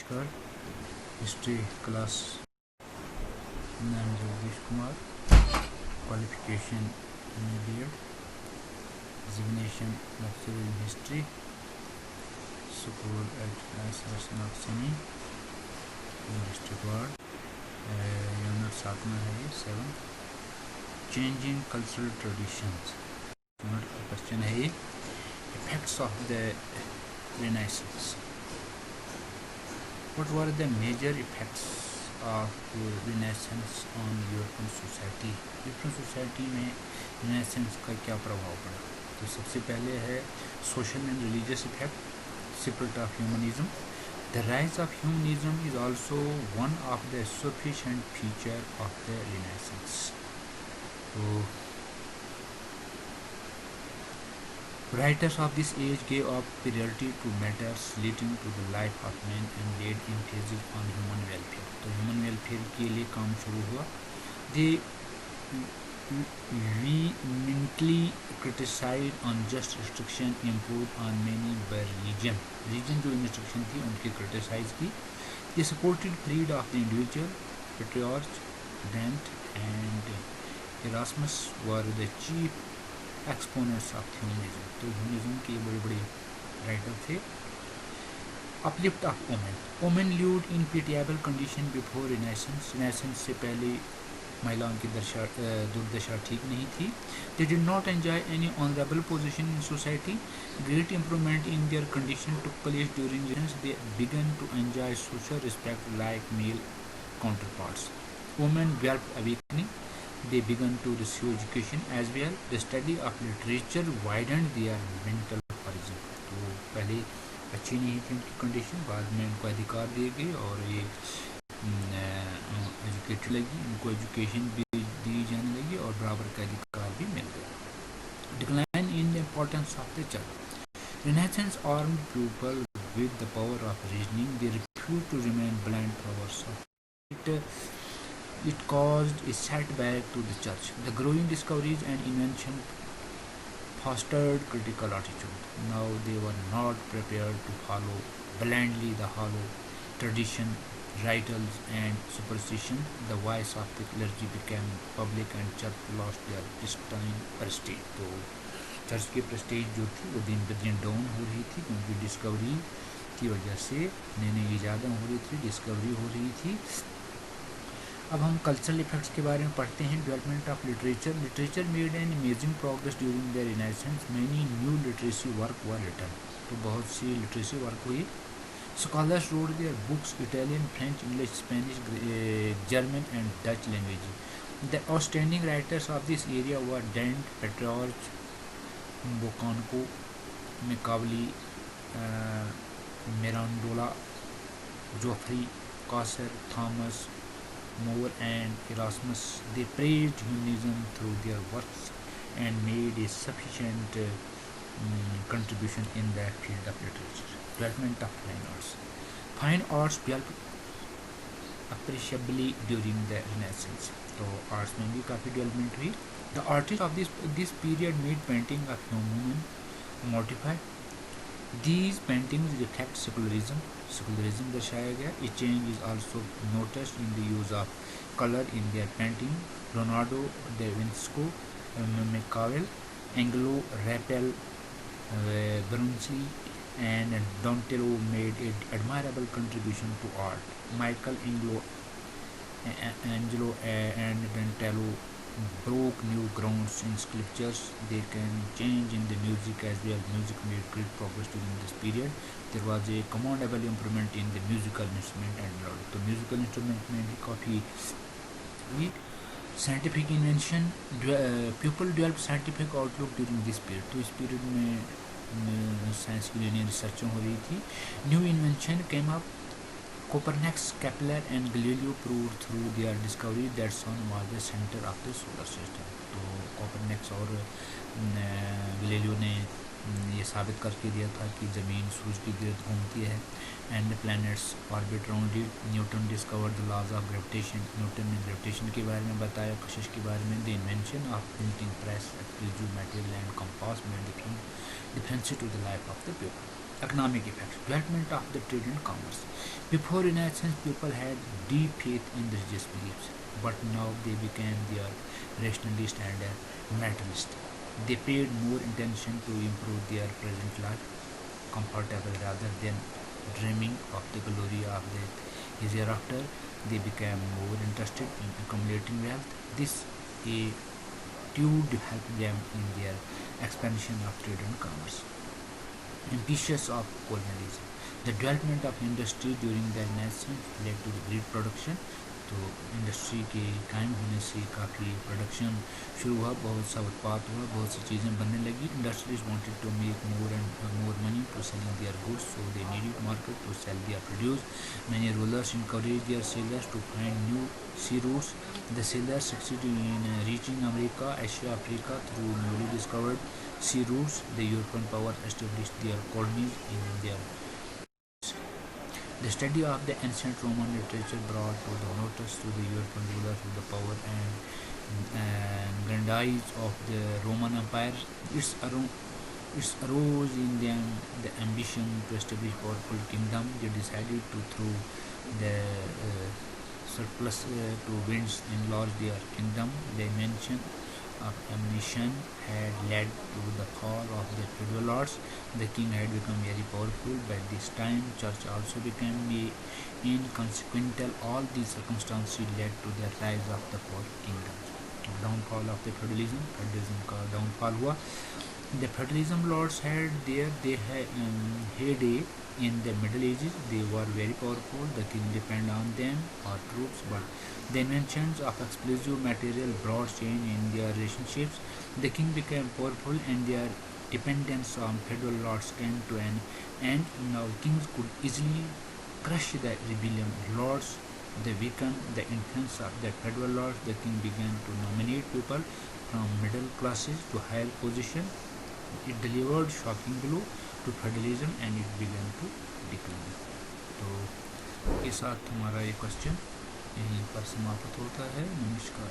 नमस्कार। History class, नाम Jagdish Kumar, qualification B.Ed, designation lecturer in history, school at S.S. Naksani, University Ward, unit 7 में है ये 7, changing cultural traditions। यूनिट का question है ये effects of the Renaissance। What were the major effects of Renaissance on European society? European society में Renaissance का क्या प्रभाव पड़ा? तो सबसे पहले है social and religious effect, spread of humanism. The rise of humanism is also one of the sufficient feature of the Renaissance. तो writers of this age gave up priority to matters relating to the life of man and laid emphasis on human welfare. तो human welfare के लिए काम शुरू हुआ. They vehemently criticized unjust restriction imposed on many by religion. Religion जो restriction थी उनकी criticize की. They supported freedom of the individual. Patriarch Dante and Erasmus were the chief exponents of humanism. तो ह्यूमनिज्म के बड़े बड़े राइटर थे. Uplift of women. Women lived in pitiable condition before renaissance. Renaissance से पहले महिलाओं की दुर्दशा ठीक नहीं थी. They did not enjoy any honourable position in society. Great improvement in their condition took place during renaissance. They began to enjoy social respect like male counterparts. Women developed awakening. They began to receive education as well. The study of literature widened their mental horizon. तो पहले अच्छी नहीं थी उनकी condition, बाद में उनको अधिकार दिए गए और ये एजुकेटेड लगी, उनको एजुकेशन भी दी जाने लगी और बराबर का अधिकार भी मिल गया. Decline in the importance of the church. Renaissance armed people with the power of reasoning. They refused to remain blind followers of it. It caused a setback to the church. The growing discoveries and invention fostered critical attitude. Now they were not prepared to follow blindly the hollow tradition, rituals and superstition. The voice of the clergy became public and church lost their pristine prestige. तो church की Prestige जो थी वो दिन ब दिन down हो रही थी क्योंकि डिस्कवरी की वजह से नई नई इजादें हो रही थी, डिस्कवरी हो रही थी. अब हम कल्चरल इफेक्ट्स के बारे में पढ़ते हैं. Development of literature. Literature made an amazing progress during the renaissance. Many new literacy work were written. तो बहुत सी लिटरेसी वर्क हुई. Scholars wrote their books Italian, French, English, Spanish, German and Dutch language. The outstanding writers of this area were Dante, Petrarch, Boccaccio, Machiavelli, Mirandola, Geoffrey, Chaucer, Thomas More and Erasmus. They praised humanism through their works and made a sufficient contribution in that field of literature. Development of fine arts. Fine arts developed appreciably during the Renaissance. तो arts में भी काफ़ी development हुई. The artists of this period made painting of human mortify. These paintings reflect secularism. Secularism दर्शाया गया. A change is also noticed in the use of color in their painting. Leonardo da Vinci, Machiavelli, Angelo, Raphael, Brunelleschi, and Donatello made an admirable contribution to art. Michelangelo and Donatello broke new grounds in sculptures. They can change in the music as well. Music made great progress during this period. There was a commendable improvement in the musical instrument and melody. तो musical instrument में भी काफ़ी हुई. Scientific invention. People developed scientific outlook during this period. तो इस period में science की नई रिसर्चें हो रही थी. New invention came up. Copernicus, Kepler and Galileo proved through their discovery that sun was the center of the solar system. तो कोपरनिक्स और गैलीलियो ने ये साबित करके दिया था कि ज़मीन सूरज की गिर्द घूमती है. And the planets orbit around it. Newton discovered the laws of gravitation. Newton ने ग्रेविटेशन के बारे में बताया, कशिश के बारे में. The invention of printing press, explosive material and compass made the difference to the life of the people. Economic effects. Development of the trade and commerce. Before Renaissance, people had deep faith in religious beliefs, but now they became their rationalist and materialist. They paid more attention to improve their present life comfortable rather than dreaming of the glory of the hereafter. They became more interested in accumulating wealth. This attitude helped them in their expansion of trade and commerce. Ambitious of colonialism. The development of industry during the Renaissance led to the great production. तो industry के कायम होने से काफ़ी production शुरू हुआ, बहुत सा उत्पाद हुआ, बहुत सी चीज़ें बनने लगी. Industries wanted to make more and more money to selling their goods, so they needed market to sell their produce. Many rulers encouraged their sailors to find new sea routes. The sailors succeeded in reaching America, Asia, Africa through newly discovered sea routes. The European power established their colonies in their. The study of the ancient Roman literature brought to the notice to the European rulers of the power and grandiose of the Roman Empire. It arose in them the ambition to establish powerful kingdom. They decided to throw the surplus to winds enlarge their kingdom. The invention of ammunition had led to the fall of the feudal lords. The king had become very powerful. By this time, church also became inconsequential. All these circumstances led to the rise of the four kingdoms. Downfall of the feudalism. Feudalism का downfall हुआ. The feudalism lords had their heyday in the Middle Ages. They were very powerful. The king depended on them or troops, but the inventions of explosive material brought change in their relationships. The king became powerful and their dependence on feudal lords came to an end. Now kings could easily crush the rebellion lords. They weakened the influence of the feudal lords. The king began to nominate people from middle classes to higher position. It delivered shocking blow to feudalism and it began to decline. तो के साथ हमारा ये question यहीं पर समाप्त होता है. नमस्कार.